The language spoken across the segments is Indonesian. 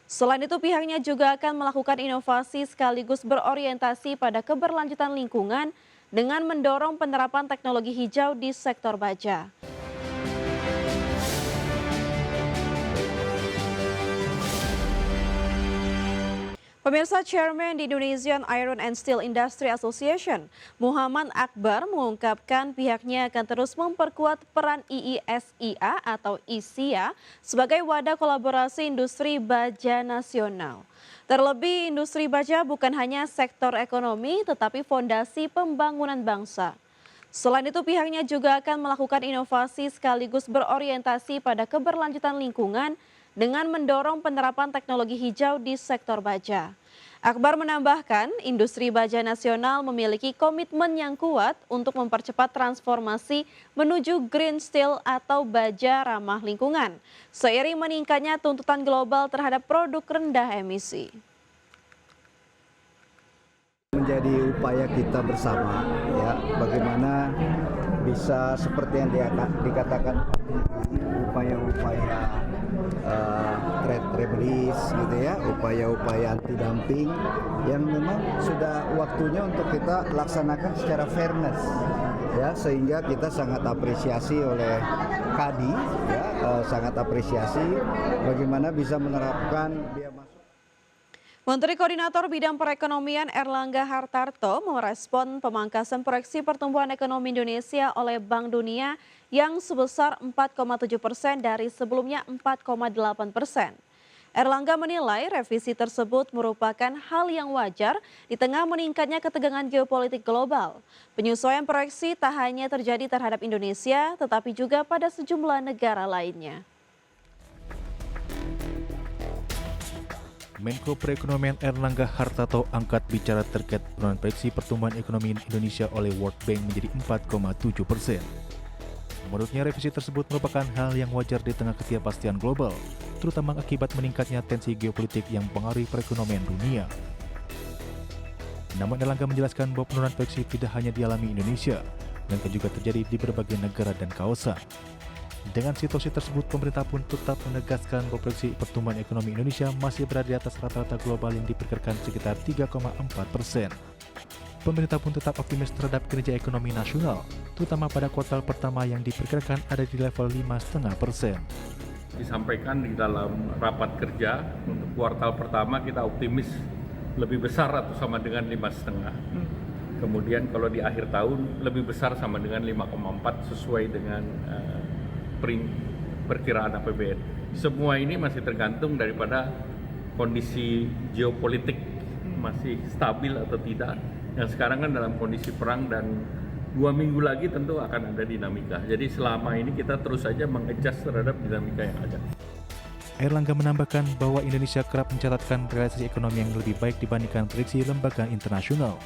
Selain itu pihaknya juga akan melakukan inovasi sekaligus berorientasi pada keberlanjutan lingkungan dengan mendorong penerapan teknologi hijau di sektor baja. Pemirsa, Chairman di Indonesian Iron and Steel Industry Association, Muhammad Akbar mengungkapkan pihaknya akan terus memperkuat peran IISIA atau ISIA sebagai wadah kolaborasi industri baja nasional. Terlebih industri baja bukan hanya sektor ekonomi tetapi fondasi pembangunan bangsa. Selain itu pihaknya juga akan melakukan inovasi sekaligus berorientasi pada keberlanjutan lingkungan dengan mendorong penerapan teknologi hijau di sektor baja. Akbar menambahkan, industri baja nasional memiliki komitmen yang kuat untuk mempercepat transformasi menuju green steel atau baja ramah lingkungan, seiring meningkatnya tuntutan global terhadap produk rendah emisi. Menjadi upaya kita bersama, ya, bagaimana bisa seperti yang dikatakan upaya-upaya trade release gitu ya, upaya-upaya anti dumping yang memang sudah waktunya untuk kita laksanakan secara fairness, ya, sehingga kita sangat apresiasi oleh KADI, ya, sangat apresiasi bagaimana bisa menerapkan biaya masuk. Menteri Koordinator Bidang Perekonomian Erlangga Hartarto merespon pemangkasan proyeksi pertumbuhan ekonomi Indonesia oleh Bank Dunia yang sebesar 4,7% dari sebelumnya 4,8%. Erlangga menilai revisi tersebut merupakan hal yang wajar di tengah meningkatnya ketegangan geopolitik global. Penyesuaian proyeksi tak hanya terjadi terhadap Indonesia, tetapi juga pada sejumlah negara lainnya. Menko Perekonomian Erlangga Hartarto angkat bicara terkait penurunan proyeksi pertumbuhan ekonomi Indonesia oleh World Bank menjadi 4,7%. Menurutnya revisi tersebut merupakan hal yang wajar di tengah ketidakpastian global, terutama akibat meningkatnya tensi geopolitik yang mempengaruhi perekonomian dunia. Namun Erlangga menjelaskan bahwa penurunan proyeksi tidak hanya dialami Indonesia, melainkan juga terjadi di berbagai negara dan kawasan. Dengan situasi tersebut, pemerintah pun tetap menegaskan bahwa proyeksi pertumbuhan ekonomi Indonesia masih berada di atas rata-rata global yang diperkirakan sekitar 3,4%. Pemerintah pun tetap optimis terhadap kinerja ekonomi nasional, terutama pada kuartal pertama yang diperkirakan ada di level 5,5%. Disampaikan di dalam rapat kerja untuk kuartal pertama kita optimis lebih besar atau sama dengan 5,5. Kemudian kalau di akhir tahun lebih besar sama dengan 5,4 sesuai dengan perkiraan APBN. Semua ini masih tergantung daripada kondisi geopolitik masih stabil atau tidak. Yang sekarang kan dalam kondisi perang dan 2 minggu lagi tentu akan ada dinamika. Jadi selama ini kita terus saja mengadjust terhadap dinamika yang ada. Erlangga menambahkan bahwa Indonesia kerap mencatatkan realisasi ekonomi yang lebih baik dibandingkan prediksi lembaga internasional,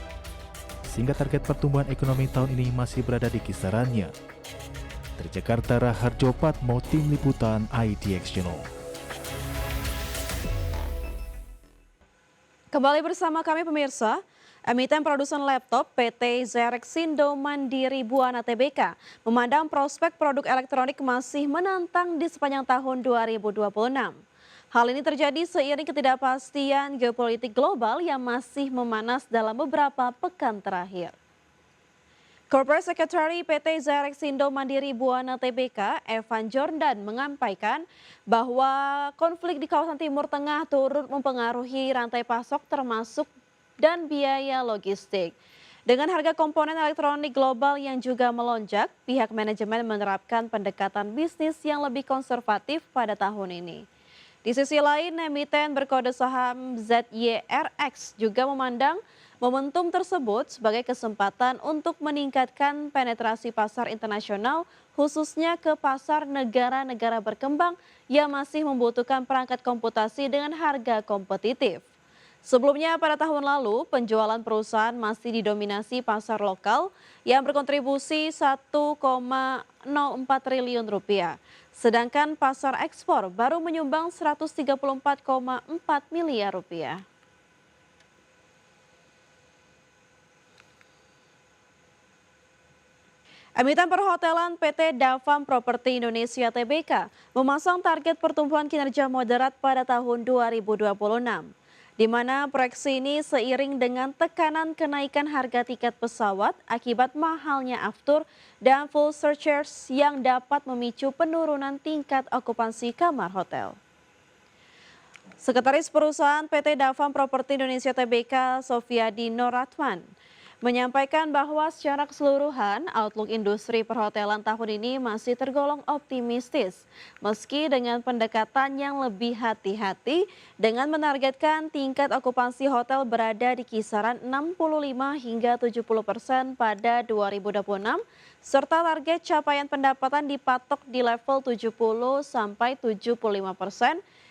sehingga target pertumbuhan ekonomi tahun ini masih berada di kisarannya. Dari Jakarta, Raharjo Patmo, Tim Liputan IDX Channel. Kembali bersama kami pemirsa, emiten produsen laptop PT Zerexindo Mandiri Buana Tbk memandang prospek produk elektronik masih menantang di sepanjang tahun 2026. Hal ini terjadi seiring ketidakpastian geopolitik global yang masih memanas dalam beberapa pekan terakhir. Corporate Secretary PT Zerexindo Mandiri Buana Tbk, Evan Jordan, menyampaikan bahwa konflik di kawasan Timur Tengah turut mempengaruhi rantai pasok termasuk dan biaya logistik. Dengan harga komponen elektronik global yang juga melonjak, pihak manajemen menerapkan pendekatan bisnis yang lebih konservatif pada tahun ini. Di sisi lain, emiten berkode saham ZYRX juga memandang momentum tersebut sebagai kesempatan untuk meningkatkan penetrasi pasar internasional, khususnya ke pasar negara-negara berkembang yang masih membutuhkan perangkat komputasi dengan harga kompetitif. Sebelumnya pada tahun lalu, penjualan perusahaan masih didominasi pasar lokal yang berkontribusi 1,04 triliun rupiah. Sedangkan pasar ekspor baru menyumbang 134,4 miliar rupiah. Emiten perhotelan PT Davam Properti Indonesia Tbk memasang target pertumbuhan kinerja moderat pada tahun 2026, di mana proyeksi ini seiring dengan tekanan kenaikan harga tiket pesawat akibat mahalnya aftur dan full surcharge yang dapat memicu penurunan tingkat okupansi kamar hotel. Sekretaris Perusahaan PT Davam Properti Indonesia Tbk, Sofiadi Noratman, menyampaikan bahwa secara keseluruhan outlook industri perhotelan tahun ini masih tergolong optimistis meski dengan pendekatan yang lebih hati-hati dengan menargetkan tingkat okupansi hotel berada di kisaran 65 hingga 70% pada 2026 serta target capaian pendapatan dipatok di level 70 sampai 75%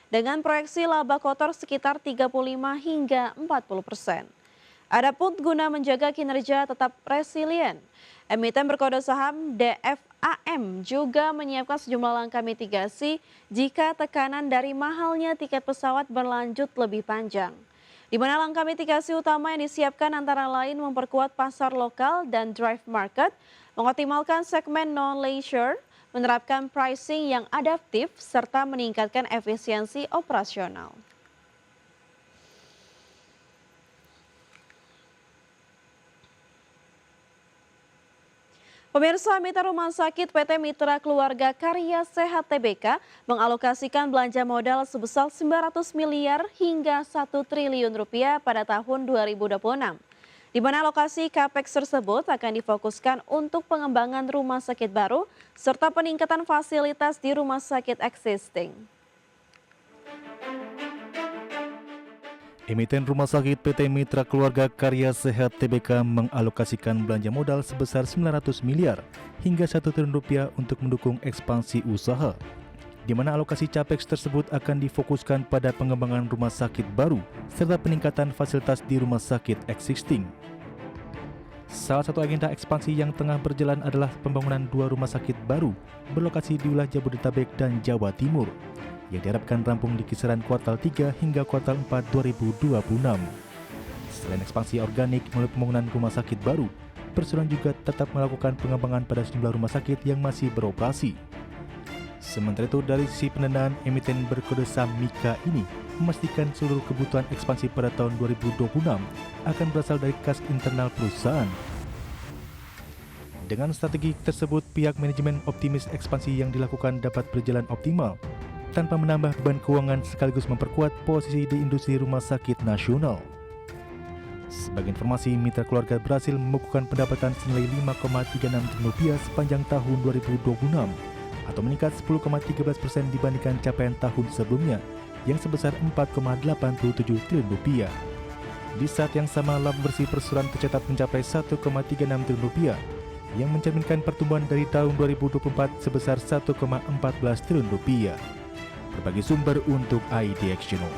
dengan proyeksi laba kotor sekitar 35 hingga 40%. Adapun guna menjaga kinerja tetap resilien, emiten berkode saham DFAM juga menyiapkan sejumlah langkah mitigasi jika tekanan dari mahalnya tiket pesawat berlanjut lebih panjang. Di mana langkah mitigasi utama yang disiapkan antara lain memperkuat pasar lokal dan drive market, mengoptimalkan segmen non-leisure, menerapkan pricing yang adaptif, serta meningkatkan efisiensi operasional. Pemirsa, Mitra Rumah Sakit PT Mitra Keluarga Karya Sehat Tbk mengalokasikan belanja modal sebesar 900 miliar hingga 1 triliun rupiah pada tahun 2026. Di mana alokasi CAPEX tersebut akan difokuskan untuk pengembangan rumah sakit baru serta peningkatan fasilitas di rumah sakit existing. Emiten Rumah Sakit PT Mitra Keluarga Karya Sehat Tbk mengalokasikan belanja modal sebesar 900 miliar hingga 1 triliun rupiah untuk mendukung ekspansi usaha, di mana alokasi CAPEX tersebut akan difokuskan pada pengembangan rumah sakit baru serta peningkatan fasilitas di rumah sakit existing. Salah satu agenda ekspansi yang tengah berjalan adalah pembangunan 2 rumah sakit baru berlokasi di wilayah Jabodetabek dan Jawa Timur, yang diharapkan rampung di kisaran kuartal 3 hingga kuartal 4 2026. Selain ekspansi organik melalui pembangunan rumah sakit baru, Perseroan juga tetap melakukan pengembangan pada sejumlah rumah sakit yang masih beroperasi. Sementara itu, dari sisi pendanaan, emiten berkode saham MIKA ini memastikan seluruh kebutuhan ekspansi pada tahun 2026 akan berasal dari kas internal perusahaan. Dengan strategi tersebut, pihak manajemen optimis ekspansi yang dilakukan dapat berjalan optimal tanpa menambah beban keuangan sekaligus memperkuat posisi di industri rumah sakit nasional. Sebagai informasi, Mitra Keluarga berhasil membukukan pendapatan senilai 5,36 triliun rupiah sepanjang tahun 2026 atau meningkat 10,13% dibandingkan capaian tahun sebelumnya yang sebesar 4,87 triliun rupiah. Di saat yang sama, laba bersih Perseroan tercatat mencapai 1,36 triliun rupiah yang mencerminkan pertumbuhan dari tahun 2024 sebesar 1,14 triliun rupiah. Berbagi sumber untuk IDX Channel.